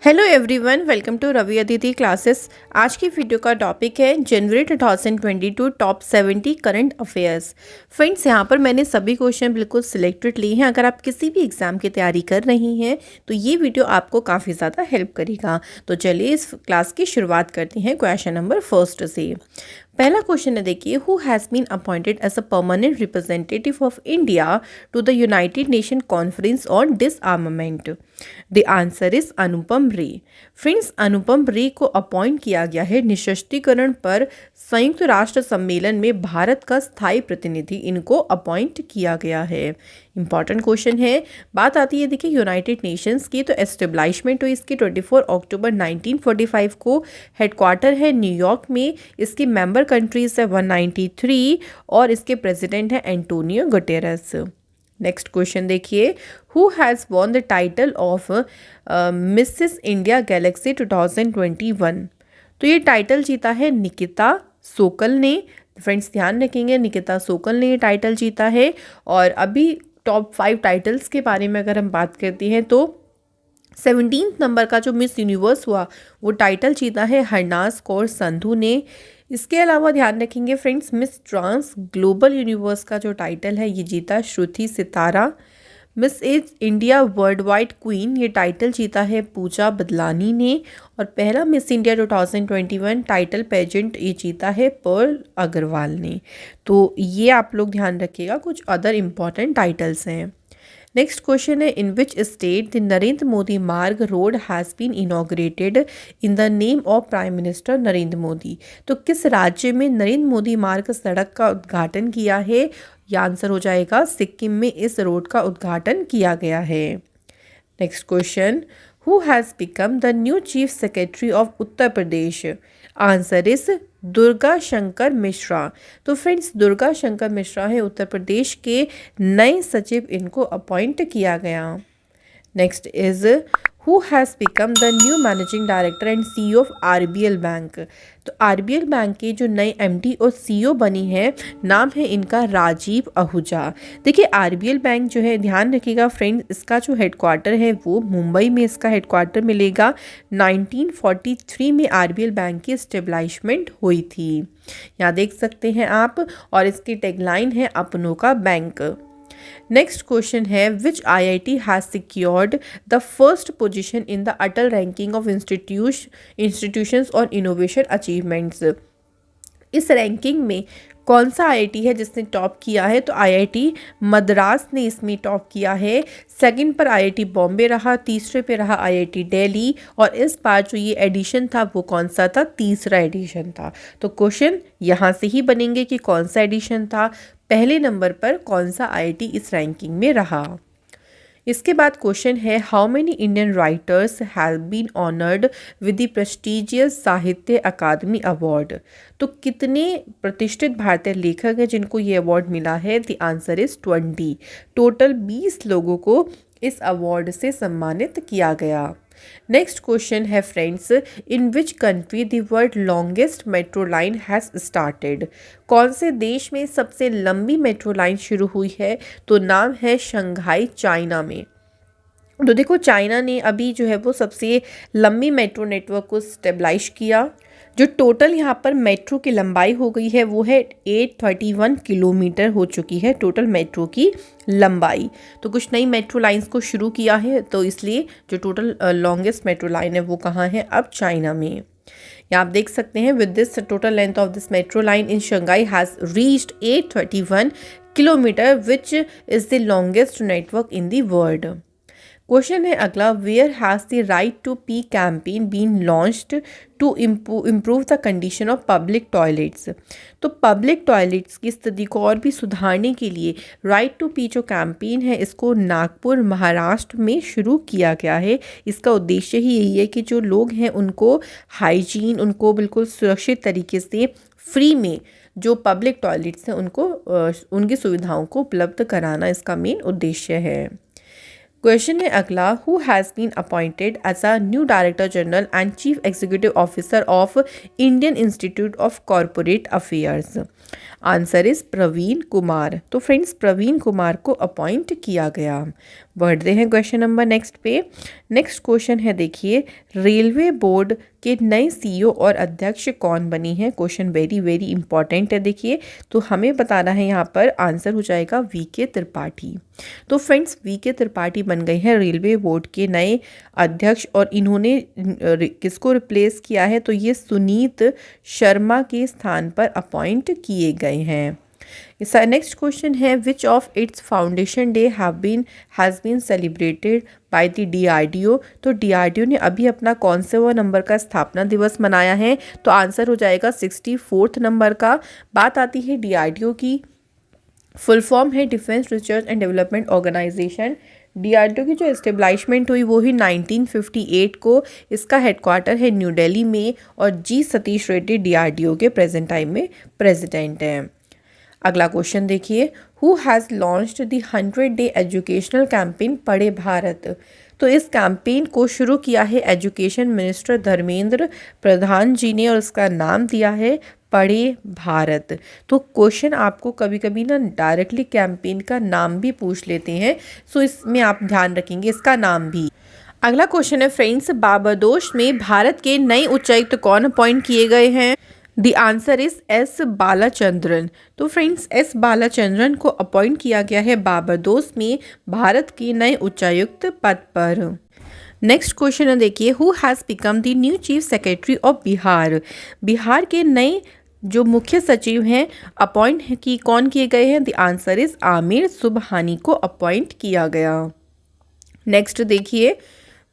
Hello everyone, welcome to Ravi Aditi classes. आज की video का टॉपिक है जनवरी 2022 टॉप 70 करंट अफेयर्स। फ्रेंड्स, यहाँ पर मैंने सभी क्वेश्चन बिल्कुल सिलेक्टेड लिए हैं। अगर आप किसी भी एग्जाम की तैयारी कर रही हैं तो ये वीडियो आपको काफ़ी ज़्यादा हेल्प करेगा। तो चलिए इस क्लास की शुरुआत करते हैं क्वेश्चन नंबर फर्स्ट से। पहला क्वेश्चन है, देखिए, who has been appointed as a permanent representative of India to the United Nation conference on disarmament. The answer is Anupam Ray. Friends, अनुपम रे को अपॉइंट किया गया है निशस्त्रीकरण पर संयुक्त राष्ट्र सम्मेलन में भारत का स्थायी प्रतिनिधि इनको अपॉइंट किया गया है। इंपॉर्टेंट क्वेश्चन है। बात आती है, देखिए, यूनाइटेड नेशंस की, तो एस्टेब्लिशमेंट हुई इसकी 24 अक्टूबर 1945 को। हेडक्वार्टर है न्यूयॉर्क में। इसकी मेंबर कंट्रीज है 193 और इसके प्रेसिडेंट है एंटोनियो गुटेरेस। नेक्स्ट क्वेश्चन देखिए, who has won the title of Mrs India Galaxy 2021। तो ये टाइटल जीता है निकिता सोकल ने। फ्रेंड्स, ध्यान रखेंगे, निकिता सोकल ने ये टाइटल जीता है। और अभी टॉप 5 टाइटल्स के बारे में अगर हम बात करते हैं तो 17 नंबर का जो मिस यूनिवर्स हुआ वो टाइटल जीता है हरनाज कौर संधू ने। इसके अलावा ध्यान रखेंगे friends, Miss Trans Global Universe का जो टाइटल है ये जीता Shruti Sitara. Miss as India world wide queen ये टाइटल जीता है पूजा बदलानी ने। और पहला मिस इंडिया 2021 टाइटल पेजेंट ये जीता है पर्ल अग्रवाल ने। तो ये आप लोग ध्यान रखिएगा, कुछ अदर इम्पॉर्टेंट टाइटल्स हैं। नेक्स्ट क्वेश्चन है, in which state the Narendra Modi Marg road has been inaugurated in the name of prime minister Narendra Modi. तो किस राज्य में नरेंद्र मोदी मार्ग सड़क का उद्घाटन किया है? यह आंसर हो जाएगा सिक्किम में इस रोड का उद्घाटन किया गया है। Next question, who has become the new chief secretary of Uttar Pradesh? Answer is Durga Shankar Mishra. तो फ्रेंड्स, दुर्गा शंकर मिश्रा है उत्तर प्रदेश के नए सचिव, इनको अपॉइंट किया गया। Next is, who has become the new managing director and CEO of RBL bank. तो आरबीएल बैंक के जो नए एमडी और सीईओ बनी है, नाम है इनका राजीव आहूजा। देखिए, आरबीएल बैंक जो है, ध्यान रखिएगा फ्रेंड्स, इसका जो हेडक्वार्टर है वो मुंबई में इसका हेडक्वार्टर मिलेगा। 1943 में आरबीएल बैंक की एस्टेब्लिशमेंट हुई थी, यहाँ देख सकते हैं आप। और इसकी टैगलाइन है अपनों का बैंक। नेक्स्ट क्वेश्चन है, विच IIT has secured the first position in the Atal ranking of institutions और इनोवेशन अचीवमेंट्स। इस रैंकिंग में कौन सा आईआईटी है जिसने टॉप किया है? तो आईआईटी मद्रास ने इसमें टॉप किया है। सेकंड पर आईआईटी बॉम्बे रहा, तीसरे पे रहा आईआईटी दिल्ली। और इस बार जो ये एडिशन था वो कौन सा था? तीसरा एडिशन था। तो क्वेश्चन यहाँ से ही बनेंगे कि कौन सा एडिशन था, पहले नंबर पर कौन सा आईआईटी इस रैंकिंग में रहा। इसके बाद क्वेश्चन है, how many Indian writers have been honoured with the prestigious Sahitya Akademi award. तो कितने प्रतिष्ठित भारतीय लेखक हैं जिनको ये अवार्ड मिला है? The answer is 20। टोटल 20 लोगों को इस अवार्ड से सम्मानित किया गया। नेक्स्ट क्वेश्चन है friends, in which country the world longest metro line has started. कौन से देश में सबसे लंबी मेट्रो लाइन शुरू हुई है? तो नाम है शंघाई, चाइना में। तो देखो, चाइना ने अभी जो है वो सबसे लंबी मेट्रो नेटवर्क को स्टेबलाइज किया। जो टोटल यहाँ पर मेट्रो की लंबाई हो गई है वो है 831 किलोमीटर हो चुकी है टोटल मेट्रो की लंबाई। तो कुछ नई मेट्रो लाइंस को शुरू किया है, तो इसलिए जो टोटल लॉन्गेस्ट मेट्रो लाइन है वो कहाँ है? अब चाइना में। यहाँ आप देख सकते हैं, with this total length of this metro line in Shanghai has reached 831 kilometre which is the longest network in the world. Question है अगला, where has the right to pee campaign been launched to improve the condition of public toilets. तो public toilets की स्थिति को और भी सुधारने के लिए राइट टू पी जो कैंपेन है इसको नागपुर, महाराष्ट्र में शुरू किया गया है। इसका उद्देश्य ही यही है कि जो लोग हैं उनको हाइजीन, उनको बिल्कुल सुरक्षित तरीके से फ्री में जो पब्लिक टॉयलेट्स हैं उनको उनकी सुविधाओं को उपलब्ध कराना इसका मेन उद्देश्य है। क्वेश्चन है अगला, who has been appointed as a new director general and chief executive officer of Indian Institute of Corporate Affairs. Answer is Praveen Kumar. तो फ्रेंड्स प्रवीण कुमार को अपॉइंट किया गया। बढ़ते हैं क्वेश्चन नंबर नेक्स्ट पे। नेक्स्ट क्वेश्चन है देखिए, रेलवे बोर्ड के नए सीईओ और अध्यक्ष कौन बनी है। क्वेश्चन वेरी वेरी इंपॉर्टेंट है देखिए, तो हमें बताना है यहाँ पर आंसर हो जाएगा वी.के. त्रिपाठी। तो फ्रेंड्स वी.के. त्रिपाठी बन गए हैं रेलवे बोर्ड के नए अध्यक्ष और इन्होंने किसको रिप्लेस किया है, तो ये सुनीत शर्मा के स्थान पर अपॉइंट किए गए हैं। नेक्स्ट क्वेश्चन है, which of its foundation day has been celebrated by the DRDO। तो DRDO ने अभी अपना कौन से वो नंबर का स्थापना दिवस मनाया है, तो आंसर हो जाएगा 64 नंबर का। बात आती है DRDO की, फुल फॉर्म है Defence Research and Development Organisation. DRDO की जो एस्टेब्लिशमेंट हुई वो ही 1958 को। इसका हेडक्वार्टर है न्यू दिल्ली में और जी सतीश रेड्डी DRDO के प्रेजेंट टाइम में प्रेसिडेंट हैं। अगला क्वेश्चन देखिए, who has launched the 100 day educational campaign पढ़े भारत। तो इस कैंपेन को शुरू किया है एजुकेशन मिनिस्टर धर्मेंद्र प्रधान जी ने और इसका नाम दिया है पढ़े भारत। तो क्वेश्चन आपको कभी कभी ना डायरेक्टली कैंपेन का नाम भी पूछ लेते हैं, सो इसमें आप ध्यान रखेंगे इसका नाम भी। अगला क्वेश्चन है फ्रेंड्स, बारबाडोस में भारत के नए उच्चायुक्त कौन अपॉइंट किए गए हैं। The answer is S Balachandran. तो फ्रेंड्स एस बालाचंद्रन को अपॉइंट किया गया है बारबाडोस में भारत के नए उच्चायुक्त पद पर। नेक्स्ट क्वेश्चन है देखिए, who has become the new chief secretary of Bihar. Bihar के नए जो मुख्य सचिव हैं अपॉइंट की कौन किए गए हैं। The answer is Aamir Subhani को अपॉइंट किया गया। नेक्स्ट देखिए,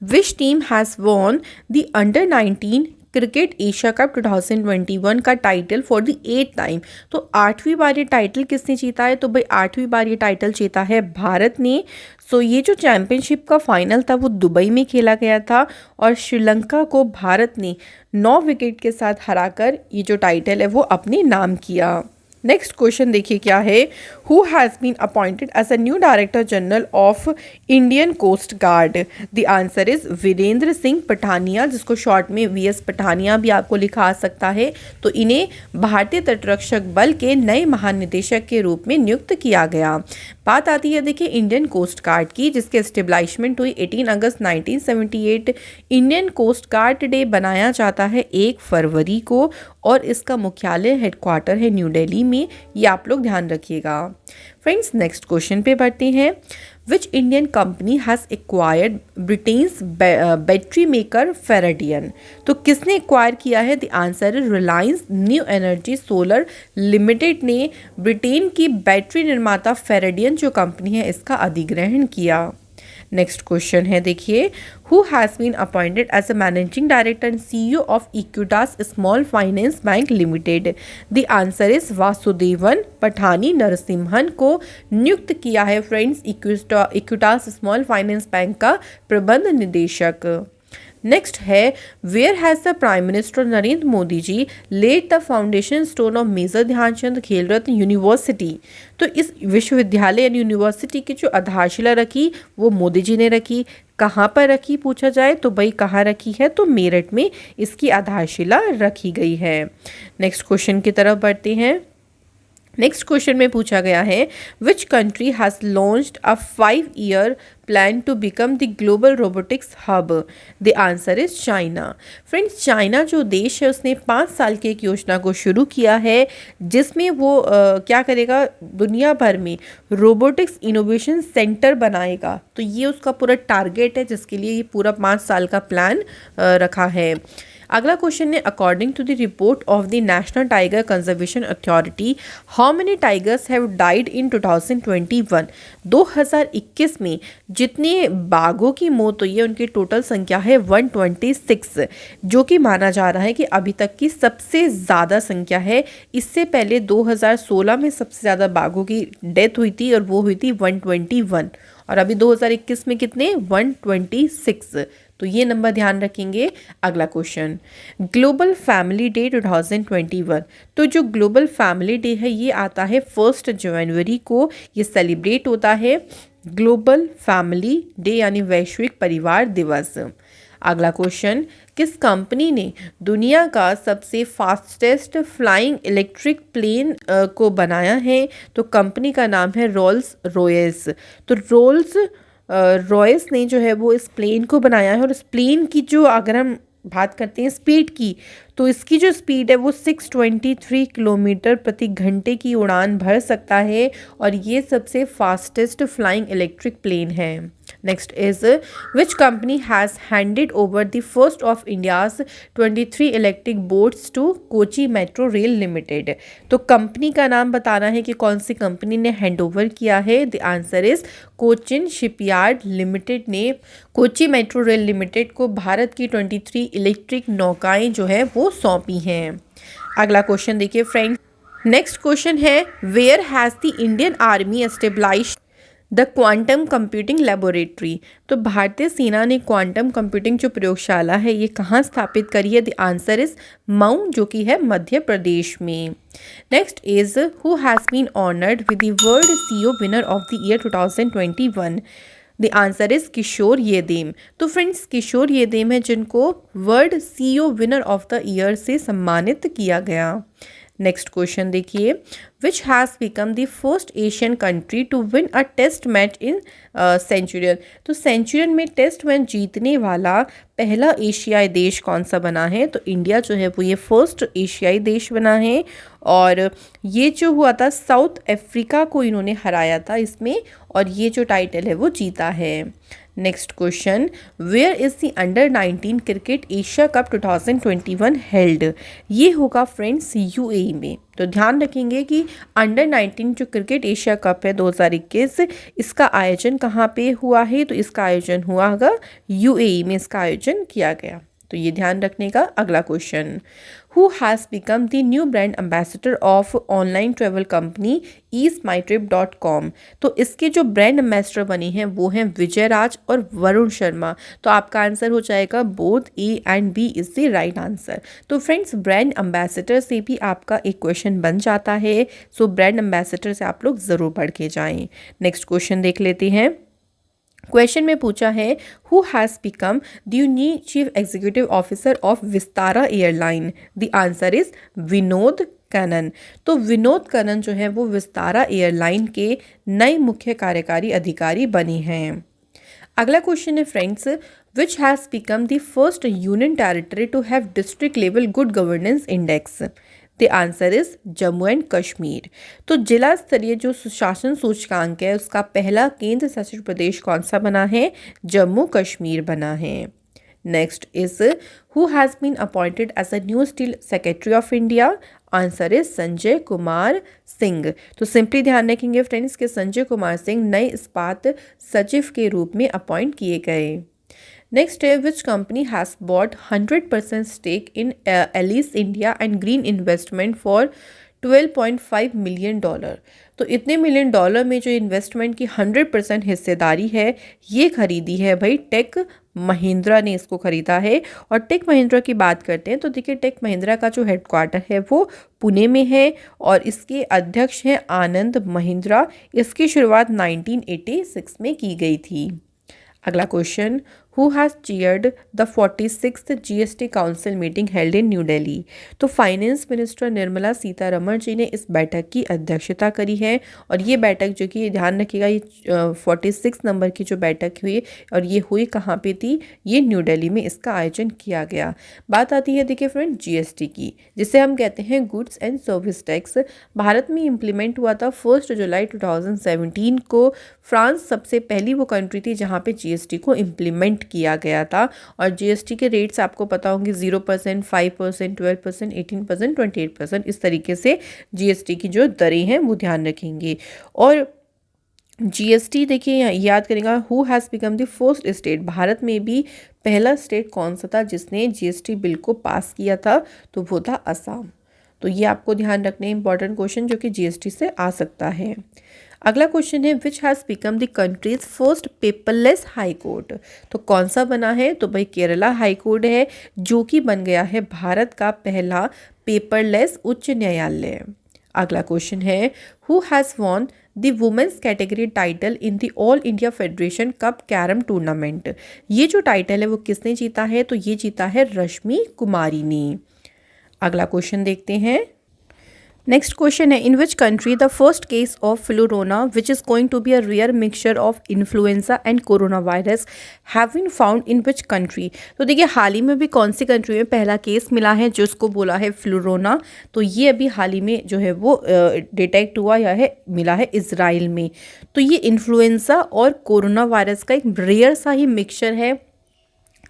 which team has won the under 19 cricket Asia Cup 2021 का title for the 8th time. तो 8वीं बार ये टाइटल किसने जीता है, तो भाई 8वीं बार ये टाइटल जीता है भारत ने। सो ये जो चैंपियनशिप का फाइनल था वो दुबई में खेला गया था और श्रीलंका को भारत ने 9 विकेट के साथ हराकर ये जो टाइटल है वो अपने नाम किया। नेक्स्ट क्वेश्चन देखिए क्या है, who has been appointed as a new director general of Indian Coast Guard. The answer is Virendra Singh Pathania, जिसको शॉर्ट में VS पठानिया भी आपको लिखा आ सकता है। तो इन्हें भारतीय तटरक्षक बल के नए महानिदेशक के रूप में नियुक्त किया गया। बात आती है देखिए इंडियन कोस्ट गार्ड की, जिसकी एस्टेब्लिशमेंट हुई 18 अगस्त 1978। इंडियन कोस्ट गार्ड डे बनाया जाता है 1 फरवरी को और इसका मुख्यालय हेडक्वार्टर है न्यू दिल्ली में। ये आप लोग ध्यान रखिएगा। फ्रेंड्स नेक्स्ट क्वेश्चन पे बढ़ते हैं, which Indian company has acquired Britain's battery maker Faradion. तो किसने एक्वायर किया है। द आंसर है Reliance new energy solar limited ने ब्रिटेन की बैटरी निर्माता फेरेडियन जो कंपनी है इसका अधिग्रहण किया। नेक्स्ट क्वेश्चन है देखिए, who has been appointed as a managing director and CEO of Equitas Small Finance Bank Limited. The answer is Vasudevan Pathani Narasimhan को नियुक्त किया है friends Equitas Small Finance Bank का प्रबंध निदेशक। नेक्स्ट है, where has the prime minister Narendra Modi ji led the foundation stone of Major Dhyanchand Khel Ratna university. तो इस विश्वविद्यालय यानी यूनिवर्सिटी की जो आधारशिला रखी वो मोदी जी ने रखी। कहाँ पर रखी पूछा जाए तो भाई कहाँ रखी है, तो मेरठ में इसकी आधारशिला रखी गई है। नेक्स्ट क्वेश्चन की तरफ बढ़ते हैं। नेक्स्ट क्वेश्चन में पूछा गया है, which country has launched a 5-year plan to become the global robotics hub. The answer is China. Friends China जो देश है उसने 5 साल की एक योजना को शुरू किया है जिसमें वो क्या करेगा, दुनिया भर में रोबोटिक्स इनोवेशन सेंटर बनाएगा। तो ये उसका पूरा टारगेट है जिसके लिए ये पूरा 5 साल का प्लान रखा है। अगला क्वेश्चन है, according to the report of the National Tiger Conservation Authority how many tigers have died in 2021। 2021 में जितने बाघों की मौत हुई है उनकी टोटल संख्या है 126, जो कि माना जा रहा है कि अभी तक की सबसे ज़्यादा संख्या है। इससे पहले 2016 में सबसे ज़्यादा बाघों की डेथ हुई थी और वो हुई थी 121 और अभी 2021 में कितने 126। तो ये नंबर ध्यान रखेंगे। अगला क्वेश्चन, ग्लोबल फैमिली डे 2021। तो जो ग्लोबल फैमिली डे है ये आता है 1 जनवरी को, ये सेलिब्रेट होता है ग्लोबल फैमिली डे यानी वैश्विक परिवार दिवस। अगला क्वेश्चन, किस कंपनी ने दुनिया का सबसे फास्टेस्ट फ्लाइंग इलेक्ट्रिक प्लेन को बनाया है? तो कंपनी का नाम है रोल्स रॉयस। तो रोल्स रॉयस ने जो है वो इस प्लेन को बनाया है, और इस प्लेन की जो अगर हम बात करते हैं स्पीड की, तो इसकी जो स्पीड है वो 623 किलोमीटर प्रति घंटे की उड़ान भर सकता है, और ये सबसे फास्टेस्ट फ्लाइंग इलेक्ट्रिक प्लेन है। Next is, which company has handed over the first of India's 23 electric boats to Kochi Metro Rail Limited? तो कंपनी का नाम बताना है कि कौन सी कंपनी ने हैंड ओवर किया है। The answer is Cochin Shipyard Limited ने कोची मेट्रो रेल लिमिटेड को भारत की 23 इलेक्ट्रिक नौकाएं जो है वो सौंपी हैं। अगला क्वेश्चन देखिए फ्रेंड्स, नेक्स्ट क्वेश्चन है, where has the Indian Army established the quantum computing laboratory? तो भारतीय सेना ने क्वांटम कंप्यूटिंग जो प्रयोगशाला है ये कहाँ स्थापित करी है? द आंसर इज मऊ, जो कि है मध्य प्रदेश में। Next is, who has been honoured with the world CEO winner of the year 2021? The answer is Kishore Yedam. तो फ्रेंड्स, किशोर येदेम है जिनको world CEO winner of the year से सम्मानित किया गया। नेक्स्ट क्वेश्चन देखिए, which has become the first Asian country to win a test match in Centurion? तो Centurion में टेस्ट मैच जीतने वाला पहला एशियाई देश कौन सा बना है? तो इंडिया जो है वो ये फर्स्ट एशियाई देश बना है, और ये जो हुआ था साउथ अफ्रीका को इन्होंने हराया था इसमें, और ये जो टाइटल है वो जीता है। Next question, where is the under 19 cricket Asia Cup 2021 held? ये होगा फ्रेंड्स यूएई में। तो ध्यान रखेंगे कि अंडर 19 जो क्रिकेट एशिया कप है 2021, इसका आयोजन कहाँ पे हुआ है? तो इसका आयोजन हुआ होगा यूएई में, इसका आयोजन किया गया। तो ये ध्यान रखने का। अगला question, who has become the new brand ambassador of online travel company eastmytrip.com? तो इसके जो ब्रांड एम्बेसडर बने हैं वो हैं विजय राज और वरुण शर्मा। तो आपका आंसर हो जाएगा both A and B is the right answer. तो फ्रेंड्स, ब्रांड एम्बेसडर से भी आपका एक क्वेश्चन बन जाता है, सो ब्रांड एम्बेसडर से आप लोग ज़रूर पढ़ के जाएँ। नेक्स्ट क्वेश्चन देख लेते हैं। क्वेश्चन में पूछा है, who has become the new chief executive officer of Vistara airline? The answer is Vinod Kannan. तो विनोद कनन जो है वो विस्तारा एयरलाइन के नए मुख्य कार्यकारी अधिकारी बने हैं। अगला क्वेश्चन है friends, which has become the first union territory to have district level good governance index? The answer is Jammu and Kashmir. तो जिला स्तरीय जो सुशासन सूचकांक है उसका पहला केंद्र शासित प्रदेश कौन सा बना है? जम्मू कश्मीर बना है। Next is, who has been appointed as a new steel secretary of India? Answer is Sanjay Kumar Singh. तो सिंपली ध्यान रखेंगे फ्रेंड्स कि संजय कुमार सिंह नए इस्पात सचिव के रूप में अपॉइंट किए गए। नेक्स्ट है, which company has bought 100% stake in Alice India and Green investment for $12.5 million? तो इतने मिलियन डॉलर में जो इन्वेस्टमेंट की 100% हिस्सेदारी है ये खरीदी है भाई टेक महिंद्रा ने इसको खरीदा है। और टेक महिंद्रा की बात करते हैं तो देखिए, टेक महिंद्रा का जो हेडक्वार्टर है वो पुणे में है, और इसके अध्यक्ष हैं आनंद महिंद्रा। इसकी शुरुआत 1986 में की गई थी। अगला question, who has chaired the 46th GST council meeting held in new Delhi? तो फाइनेंस मिनिस्टर निर्मला सीतारमण जी ने इस बैठक की अध्यक्षता करी है, और ये बैठक जो कि ध्यान रखिएगा ये 46 नंबर की जो बैठक हुई, और ये हुई कहाँ पे थी? ये न्यू दिल्ली में इसका आयोजन किया गया। बात आती है देखिए फ्रेंड GST की, जिसे हम कहते हैं goods and service tax. Bharat में इम्प्लीमेंट हुआ था 1 जुलाई 2017 को। फ्रांस सबसे पहली वो कंट्री थी जहाँ पे GST को इम्प्लीमेंट किया गया था, और GST के रेट्स आपको पता होंगे 0%, 5%, 12%, 18%, 28%, इस तरीके से GST की जो दरें हैं वो ध्यान रखेंगे। और GST देखिए याद करेगा, who has become the first state? Bharat में भी पहला स्टेट कौन सा था जिसने GST बिल को पास किया था? तो वो था असम। तो ये आपको ध्यान रखने इंपॉर्टेंट क्वेश्चन जो कि GST से आ सकता है। अगला क्वेश्चन है, विच has become the country's first paperless high court? तो कौन सा बना है? तो भाई केरला हाई कोर्ट है, जो कि बन गया है भारत का पहला पेपरलेस उच्च न्यायालय। अगला क्वेश्चन है, who has won the women's category title in the all India federation cup carrom tournament. ये जो टाइटल है वो किसने जीता है, तो ये जीता है रश्मि कुमारी ने। अगला क्वेश्चन देखते हैं। नेक्स्ट क्वेश्चन है, in which country the first case of flurona which is going to be a rare mixture of influenza and corona virus have been found in which country. तो देखिए हाल ही में भी कौन सी कंट्री में पहला केस मिला है जो उसको बोला है फ्लूरोना, तो ये अभी हाल ही में जो है वो डिटेक्ट हुआ या है मिला है इजराइल में। तो ये इन्फ्लुएंजा और कोरोना वायरस का एक रेयर सा ही मिक्सचर है,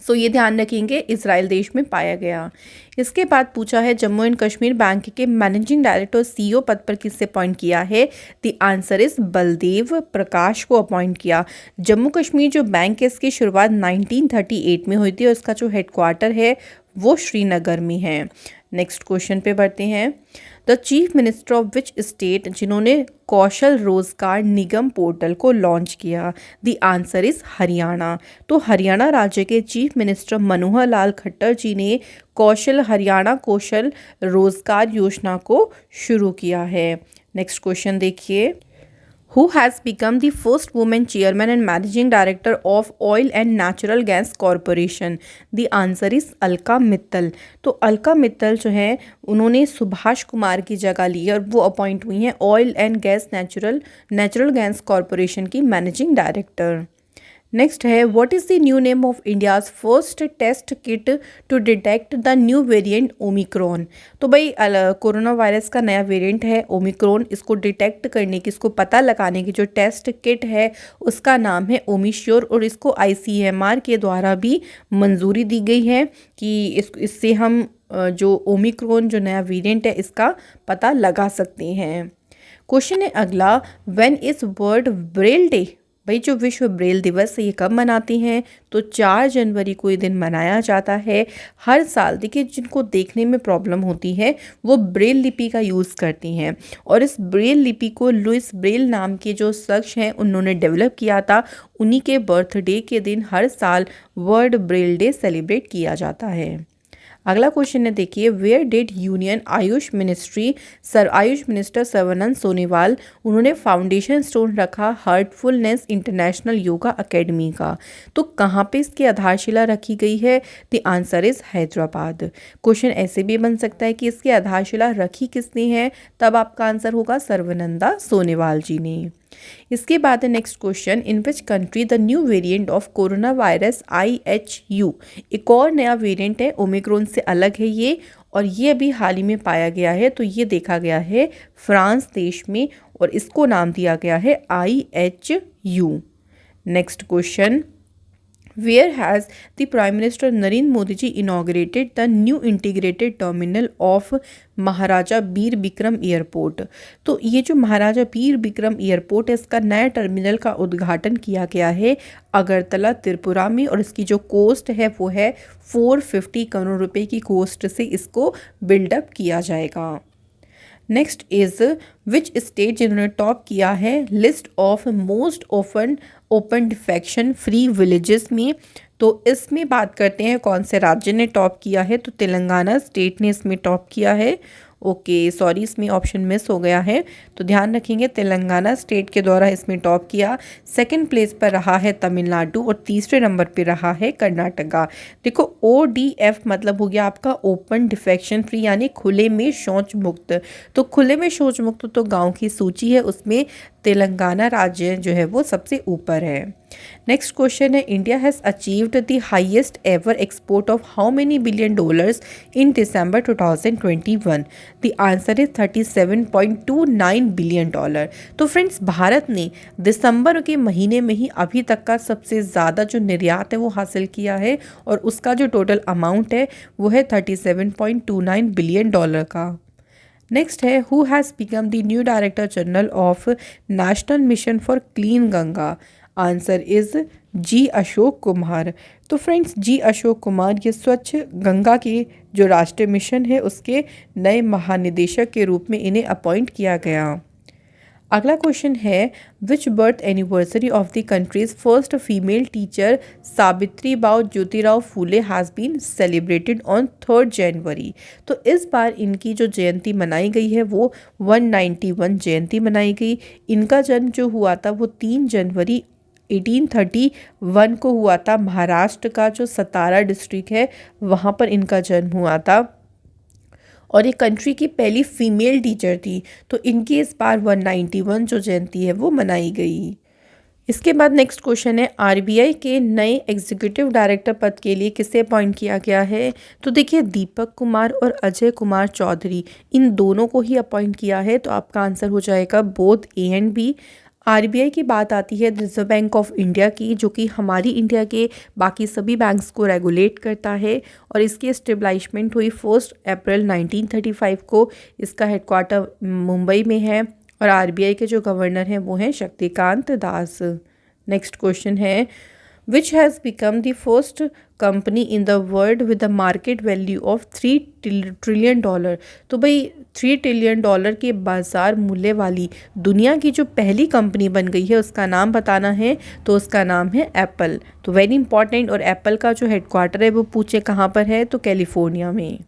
सो ये ध्यान रखेंगे, इजराइल देश में पाया गया। इसके बाद पूछा है, जम्मू एंड कश्मीर बैंक के मैनेजिंग डायरेक्टर सीईओ पद पर किससे अपॉइंट किया है। द आंसर इज बलदेव प्रकाश को अपॉइंट किया। जम्मू कश्मीर जो बैंक है इसकी शुरुआत 1938 में हुई थी और इसका जो हेडक्वार्टर है वो श्रीनगर में है। नेक्स्ट क्वेश्चन पे बढ़ते हैं। The chief minister of which state जिन्होंने कौशल रोजगार निगम पोर्टल को लॉन्च किया। The answer is Haryana. तो हरियाणा राज्य के चीफ मिनिस्टर मनोहर लाल खट्टर जी ने हरियाणा कौशल रोजगार योजना को शुरू किया है। नेक्स्ट क्वेश्चन देखिए, who has become the first woman chairman and managing director of Oil and Natural Gas Corporation? The answer is Alka Mittal. तो अलका मित्तल जो है उन्होंने सुभाष कुमार की जगह ली है और वो अपॉइंट हुई हैं oil and gas natural gas corporation की मैनेजिंग डायरेक्टर। नेक्स्ट है, what is the new name of India's first test kit to detect the new variant Omicron. तो भाई कोरोना वायरस का नया वेरिएंट है ओमिक्रॉन, इसको डिटेक्ट करने की, इसको पता लगाने की जो टेस्ट किट है उसका नाम है ओमिश्योर और इसको ICMR के द्वारा भी मंजूरी दी गई है कि इससे हम जो ओमिक्रॉन जो नया वेरिएंट है इसका पता लगा सकते हैं। क्वेश्चन है अगला, when is world Braille day. भाई जो विश्व ब्रेल दिवस है ये कब मनाते हैं, तो 4 जनवरी को ये दिन मनाया जाता है हर साल। देखिए जिनको देखने में प्रॉब्लम होती है वो ब्रेल लिपि का यूज़ करती हैं और इस ब्रेल लिपि को लुइस ब्रेल नाम के जो शख्स हैं उन्होंने डेवलप किया था। उन्हीं के बर्थडे के दिन हर साल वर्ल्ड ब्रेल डे सेलिब्रेट किया जाता है। अगला क्वेश्चन है देखिए, where did union Ayush minister Sarbananda Sonowal उन्होंने फाउंडेशन स्टोन रखा हार्टफुलनेस इंटरनेशनल योगा एकेडमी का। तो कहाँ पे इसकी आधारशिला रखी गई है, the answer is Hyderabad. Question ऐसे भी बन सकता है कि इसकी आधारशिला रखी किसने है, तब आपका आंसर होगा सर्बानंद सोनोवाल जी ने। इसके बाद है next question, in which country the new variant of corona virus IHU, एक और नया वेरिएंट है ओमिक्रॉन से अलग है ये और ये अभी हाल ही में पाया गया है। तो ये देखा गया है फ्रांस देश में और इसको नाम दिया गया है IHU। Next question, Where has the Prime Minister Narendra Modi ji inaugurated the new integrated terminal of Maharaja Bir Bikram airport. तो ये जो महाराजा बीर बिक्रम एयरपोर्ट है इसका नया टर्मिनल का उद्घाटन किया गया है अगरतला त्रिपुरा में और इसकी जो कॉस्ट है वो है 450 करोड़ रुपए की कॉस्ट से इसको बिल्डअप किया जाएगा। नेक्स्ट इज विच स्टेट जिन्होंने टॉप किया है list of most open defection free villages में। तो इसमें बात करते हैं कौन से राज्य ने टॉप किया है, तो तेलंगाना स्टेट ने इसमें टॉप किया है। ओके सॉरी इसमें ऑप्शन मिस हो गया है, तो ध्यान रखेंगे तेलंगाना स्टेट के द्वारा इसमें टॉप किया। सेकंड प्लेस पर रहा है तमिलनाडु और तीसरे नंबर पे रहा है कर्नाटका। देखो ODF मतलब हो गया आपका ओपन डिफेक्शन फ्री यानी खुले में शौच मुक्त। तो खुले में शौच मुक्त तो गांव की सूची है उसमें तेलंगाना राज्य जो है वो सबसे ऊपर है। नेक्स्ट क्वेश्चन है, India has achieved the highest ever export of how many billion dollars in December 2021। The answer is 37.29 billion dollar. तो फ्रेंड्स भारत ने दिसंबर के महीने में ही अभी तक का सबसे ज़्यादा जो निर्यात है वो हासिल किया है और उसका जो टोटल अमाउंट है वो है 37.29 बिलियन डॉलर का। नेक्स्ट है, who has become the new director general of national mission for clean Ganga. Answer is G Ashok Kumar. तो फ्रेंड्स जी अशोक कुमार ये स्वच्छ गंगा के जो राष्ट्रीय मिशन है उसके नए महानिदेशक के रूप में इन्हें अपॉइंट किया गया। अगला क्वेश्चन है which birth anniversary of the country's first female teacher Savitri Bai Jyotirao Phule has been celebrated on 3 January. तो इस बार इनकी जो जयंती मनाई गई है वो 191 जयंती मनाई गई। इनका जन्म जो हुआ था वो 3 जनवरी 1831 को हुआ था। महाराष्ट्र का जो सतारा डिस्ट्रिक्ट है वहाँ पर इनका जन्म हुआ था और ये कंट्री की पहली फीमेल टीचर थी। तो इनकी इस बार 191 जो जयंती है वो मनाई गई। इसके बाद नेक्स्ट क्वेश्चन है आरबीआई के नए एग्जीक्यूटिव डायरेक्टर पद के लिए किसे अपॉइंट किया गया है। तो देखिए दीपक कुमार और अजय कुमार चौधरी इन दोनों को ही अपॉइंट किया है। तो आपका आंसर हो जाएगा both A and B. RBI की बात आती है रिजर्व बैंक ऑफ इंडिया की, जो कि हमारी इंडिया के बाकी सभी बैंक्स को रेगुलेट करता है और इसकी एस्टेब्लिशमेंट हुई 1 अप्रैल 1935 को। इसका हेडक्वार्टर मुंबई में है और आरबीआई के जो गवर्नर हैं वो हैं शक्तिकांत दास। नेक्स्ट क्वेश्चन है विच has become the first company in the world with the market value of 3 trillion dollar. तो भाई 3 ट्रिलियन डॉलर के बाजार मूल्य वाली दुनिया की जो पहली कंपनी बन गई है उसका नाम बताना है। तो उसका नाम है एप्पल। तो वेरी इंपॉर्टेंट। और एप्पल का जो हेडक्वार्टर है वो पूछे कहाँ पर है, तो कैलिफोर्निया में।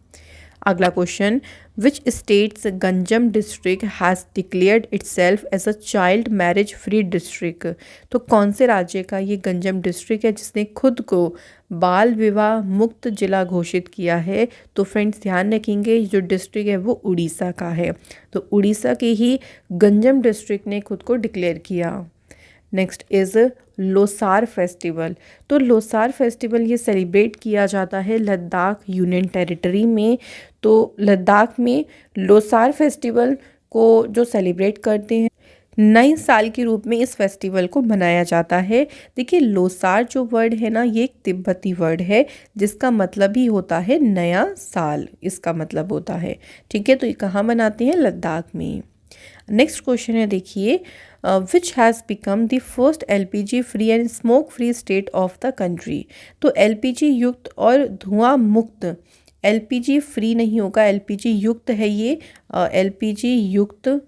अगला question which state's Ganjam district has declared itself as a child marriage free district. तो कौन से राज्य का ये गंजम डिस्ट्रिक्ट है जिसने खुद को बाल विवाह मुक्त जिला घोषित किया है। तो फ्रेंड्स ध्यान रखेंगे जो डिस्ट्रिक्ट है वो उड़ीसा का है। तो उड़ीसा के ही गंजम डिस्ट्रिक्ट ने खुद को डिक्लेयर किया। Next is Losar festival. तो लोसार फेस्टिवल ये सेलिब्रेट किया जाता है लद्दाख यूनियन टेरिटरी में। तो लद्दाख में लोसार फेस्टिवल को जो सेलिब्रेट करते हैं नए साल के रूप में इस फेस्टिवल को मनाया जाता है। देखिए लोसार जो वर्ड है ना ये एक तिब्बती वर्ड है जिसका मतलब ही होता है नया साल, इसका मतलब होता है। ठीक है, तो ये कहाँ मनाते हैं, लद्दाख में। नेक्स्ट क्वेश्चन है देखिए which has become the first LPG free and smoke free state of the country. तो एलपीजी युक्त और धुआं मुक्त, एलपीजी फ्री नहीं होगा, एलपीजी युक्त है ये, एलपीजी युक्त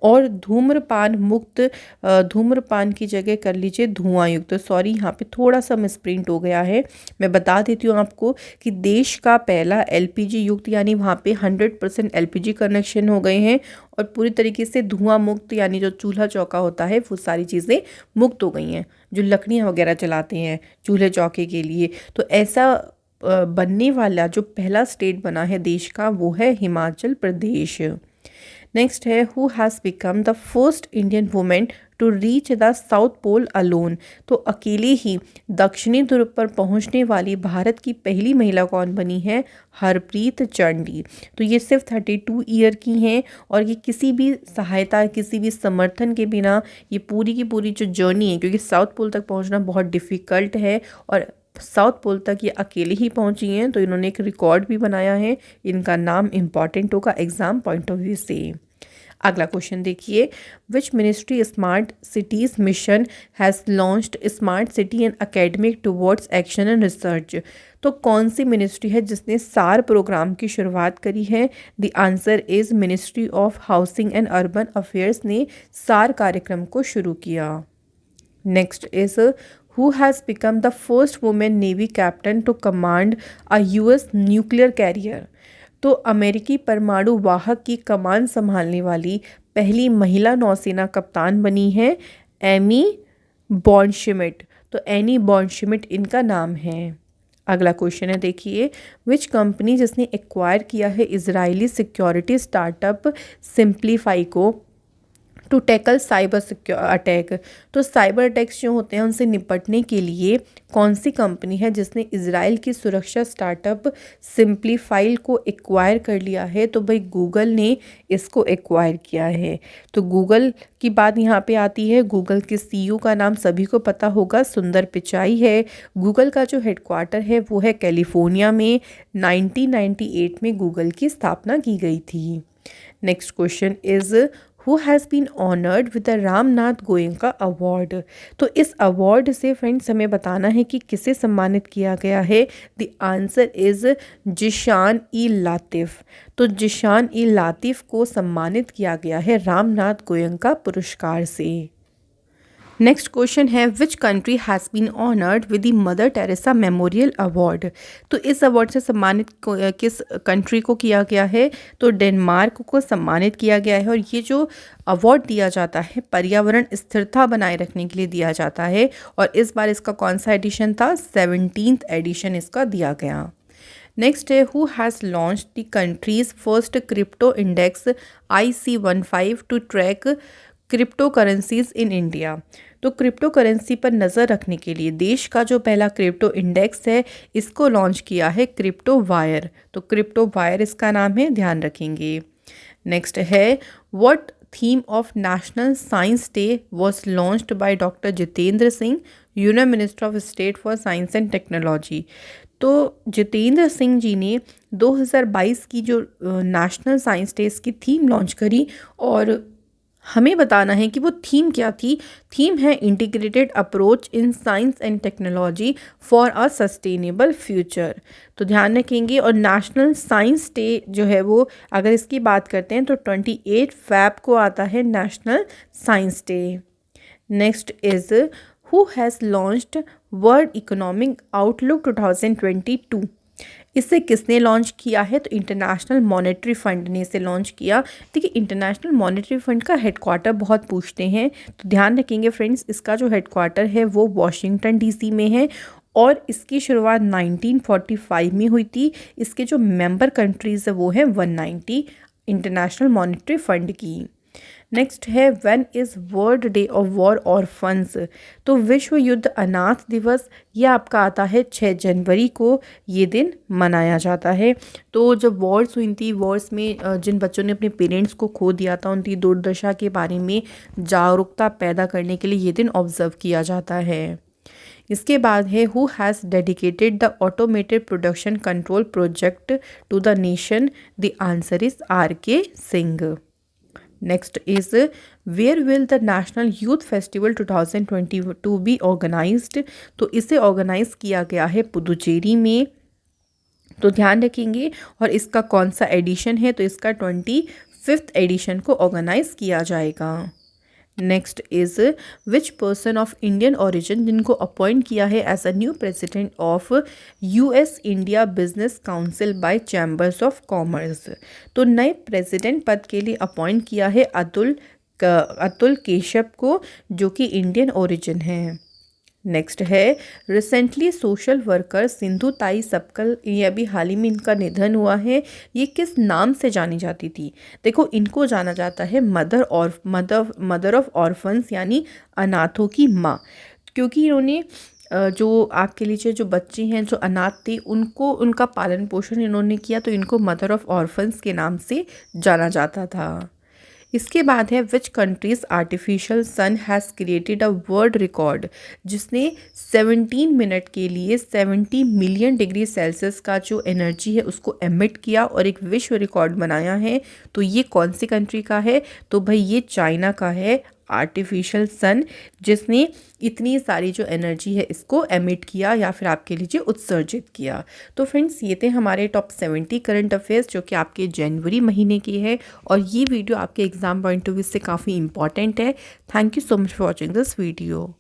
और धूम्रपान मुक्त, धूम्रपान की जगह कर लीजिए धुआं युक्त। सॉरी यहाँ पे थोड़ा सा मिसप्रिंट हो गया है। मैं बता देती हूँ आपको कि देश का पहला एलपीजी युक्त यानी वहाँ पे 100% एलपीजी कनेक्शन हो गए हैं और पूरी तरीके से धुआं मुक्त यानी जो चूल्हा चौका होता है वो सारी चीज़ें मुक्त हो गई हैं, जो लकड़ियाँ वगैरह चलाते हैं चूल्हे चौके के लिए। तो ऐसा बनने वाला जो पहला स्टेट बना है देश का वो है हिमाचल प्रदेश। नेक्स्ट है who has become the first Indian women to reach the south pole alone. तो अकेले ही दक्षिणी ध्रुव पर पहुंचने वाली भारत की पहली महिला कौन बनी है, हरप्रीत चंडी। तो ये सिर्फ 32 ईयर की हैं और ये किसी भी सहायता किसी भी समर्थन के बिना ये पूरी की पूरी जो जर्नी है, क्योंकि साउथ पोल तक पहुंचना बहुत डिफ़िकल्ट है और साउथ पोल तक ये अकेले ही पहुंची हैं। तो इन्होंने एक रिकॉर्ड भी बनाया है। इनका नाम इम्पॉर्टेंट होगा एग्जाम पॉइंट ऑफ व्यू से। अगला क्वेश्चन देखिए which ministry smart cities mission has launched smart city and academic towards action and research. तो कौन सी मिनिस्ट्री है जिसने सार प्रोग्राम की शुरुआत करी है। The answer is ministry of housing and urban affairs ने सार कार्यक्रम को शुरू किया। Next is who has become the first woman navy captain to command a US nuclear carrier। तो अमेरिकी परमाणु वाहक की कमान संभालने वाली पहली महिला नौसेना कप्तान बनी है एमी बॉर्नशमिट। तो एनी बॉर्नशमिट इनका नाम है। अगला क्वेश्चन है देखिए विच कंपनी जिसने एक्वायर किया है इजरायली सिक्योरिटी स्टार्टअप सिंप्लीफाई को टू टैकल साइबर अटैक। तो साइबर अटैक्स जो होते हैं उनसे निपटने के लिए कौन सी कंपनी है जिसने इजराइल की सुरक्षा स्टार्टअप सिंप्लीफाई को एक्वायर कर लिया है। तो भाई गूगल ने इसको एक्वायर किया है। तो गूगल की बात यहाँ पे आती है। गूगल के सीईओ का नाम सभी को पता होगा, सुंदर पिचाई है। गूगल का जो हेडक्वार्टर है वो है कैलिफोर्निया में। 1998 में गूगल की स्थापना की गई थी। Next question is who has been honoured with the Ramnath Goenka award. तो इस अवार्ड से फ्रेंड्स हमें बताना है कि किसे सम्मानित किया गया है। द आंसर इज़ जिशान ई लातिफ़। तो जिशान ई लातिफ़ को सम्मानित किया गया है रामनाथ गोयनका पुरस्कार से। नेक्स्ट क्वेश्चन है which country has been honoured with the mother Teresa memorial award. तो इस अवार्ड से सम्मानित किस कंट्री को किया गया है। तो डेनमार्क को सम्मानित किया गया है और ये जो अवार्ड दिया जाता है पर्यावरण स्थिरता बनाए रखने के लिए दिया जाता है और इस बार इसका कौन सा एडिशन था, 17th एडिशन इसका दिया गया। नेक्स्ट है who has launch the country's first crypto index IC15 to track crypto currencies in India. तो क्रिप्टो करेंसी पर नज़र रखने के लिए देश का जो पहला क्रिप्टो इंडेक्स है इसको लॉन्च किया है क्रिप्टो वायर। तो क्रिप्टो वायर इसका नाम है, ध्यान रखेंगे। नेक्स्ट है what theme of national science day was launched by doctor Jitendra Singh, union minister of state for science and technology. तो जितेंद्र सिंह जी ने 2022 की जो नेशनल साइंस डे की थीम लॉन्च करी और हमें बताना है कि वो थीम क्या थी। थीम है integrated approach in science and technology for a sustainable future. तो ध्यान रखेंगे। और नेशनल साइंस डे जो है वो अगर इसकी बात करते हैं तो 28 फ़रवरी को आता है national science day. Next is who has launched world economic outlook 2022। इसे किसने लॉन्च किया है। तो इंटरनेशनल मॉनेटरी फंड ने इसे लॉन्च किया। देखिए इंटरनेशनल मॉनेटरी फंड का हेडक्वार्टर बहुत पूछते हैं, तो ध्यान रखेंगे फ्रेंड्स इसका जो हेडक्वार्टर है वो वॉशिंगटन DC में है और इसकी शुरुआत 1945 में हुई थी। इसके जो मेंबर कंट्रीज़ है वो है 190 इंटरनेशनल मॉनेटरी फंड की। नेक्स्ट है when is world day of war orphans. तो विश्व युद्ध अनाथ दिवस ये आपका आता है 6 जनवरी को, ये दिन मनाया जाता है। तो जब वॉर्स हुई थी, वॉर्स में जिन बच्चों ने अपने पेरेंट्स को खो दिया था उनकी दुर्दशा के बारे में जागरूकता पैदा करने के लिए ये दिन ऑब्जर्व किया जाता है। इसके बाद है who has dedicated the automated production control project to the nation. The answer is RK Singh. Next is where will the national youth festival 2022 be organised. तो इसे ऑर्गेनाइज किया गया है पुदुचेरी में। तो ध्यान रखेंगे। और इसका कौन सा एडिशन है। तो इसका 25th एडिशन को ऑर्गेनाइज किया जाएगा। Next is which person of Indian origin जिनको अपॉइंट किया है as a new president of US India business council by chambers of commerce. तो नए प्रेसिडेंट पद के लिए अपॉइंट किया है अतुल केशव को, जो कि इंडियन ओरिजिन है। नेक्स्ट है रिसेंटली सोशल वर्कर सिंधु ताई सपकल, ये अभी हाल ही में इनका निधन हुआ है। ये किस नाम से जानी जाती थी। देखो इनको जाना जाता है मदर ऑफ ऑर्फन्स यानी अनाथों की माँ, क्योंकि इन्होंने जो आपके लीजिए जो बच्चे हैं जो अनाथ थे उनको उनका पालन पोषण इन्होंने किया, तो इनको मदर ऑफ ऑर्फन्स के नाम से जाना जाता था। इसके बाद है which country's artificial sun has created a world record, जिसने 17 मिनट के लिए 70 मिलियन डिग्री सेल्सियस का जो एनर्जी है उसको एमिट किया और एक विश्व रिकॉर्ड बनाया है। तो ये कौन सी कंट्री का है। तो भाई ये चाइना का है आर्टिफिशियल सन, जिसने इतनी सारी जो एनर्जी है इसको एमिट किया या फिर आपके लीजिए उत्सर्जित किया। तो फ्रेंड्स ये थे हमारे टॉप 70 करंट अफेयर्स जो कि आपके जनवरी महीने की है और ये वीडियो आपके एग्जाम पॉइंट ऑफ व्यू से काफ़ी इंपॉर्टेंट है। Thank you so much for watching this video.